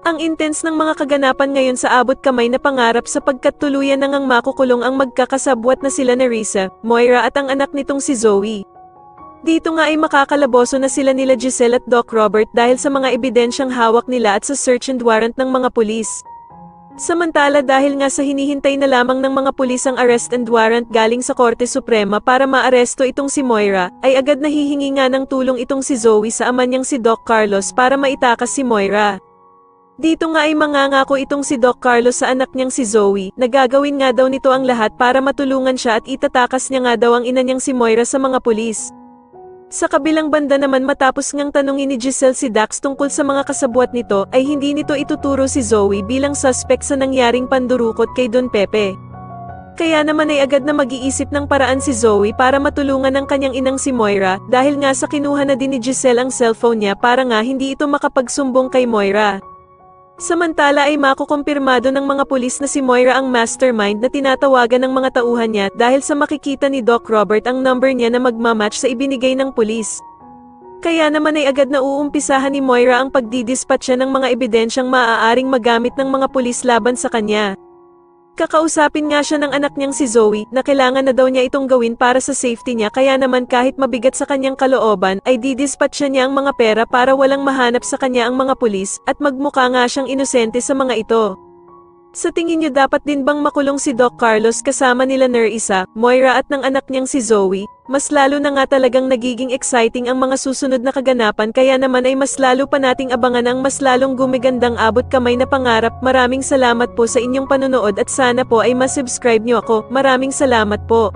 Ang intense ng mga kaganapan ngayon sa abot kamay na pangarap sapagkat tuluyan nang makukulong ang magkakasabwat na sila Nerissa, Moira at ang anak nitong si Zoe. Dito nga ay makakalaboso na sila nila Giselle at Doc Robert dahil sa mga ebidensyang hawak nila at sa search and warrant ng mga pulis. Samantala dahil nga sa hinihintay na lamang ng mga pulis ang arrest and warrant galing sa Korte Suprema para maaresto itong si Moira, ay agad nahihingi nga ng tulong itong si Zoe sa ama niyang si Doc Carlos para maitakas si Moira. Dito nga ay mangangako itong si Doc Carlos sa anak niyang si Zoe, na gagawin nga daw nito ang lahat para matulungan siya at itatakas niya nga daw ang ina niyang si Moira sa mga pulis. Sa kabilang banda naman matapos ngang tanungin ni Giselle si Dax tungkol sa mga kasabwat nito ay hindi nito ituturo si Zoe bilang suspect sa nangyaring pandurukot kay Don Pepe. Kaya naman ay agad na mag-iisip ng paraan si Zoe para matulungan ang kanyang inang si Moira dahil nga sa kinuha na din ni Giselle ang cellphone niya para nga hindi ito makapagsumbong kay Moira. Samantala ay makukumpirmado ng mga pulis na si Moira ang mastermind na tinatawagan ng mga tauhan niya dahil sa makikita ni Doc Robert ang number niya na magmamatch sa ibinigay ng pulis. Kaya naman ay agad na uumpisahan ni Moira ang pagdidispatcha ng mga ebidensyang maaaring magamit ng mga pulis laban sa kanya. Kakausapin nga siya ng anak niyang si Zoe na kailangan na daw niya itong gawin para sa safety niya kaya naman kahit mabigat sa kanyang kalooban ay didispatcha niya ang mga pera para walang mahanap sa kanya ang mga pulis at magmukha nga siyang inosente sa mga ito. Sa tingin niyo dapat din bang makulong si Doc Carlos kasama nila Nerissa, Moira at ng anak niyang si Zoe? Mas lalo na nga talagang nagiging exciting ang mga susunod na kaganapan kaya naman ay mas lalo pa nating abangan ang mas lalong gumigandang abot kamay na pangarap. Maraming salamat po sa inyong panonood at sana po ay masubscribe niyo ako. Maraming salamat po.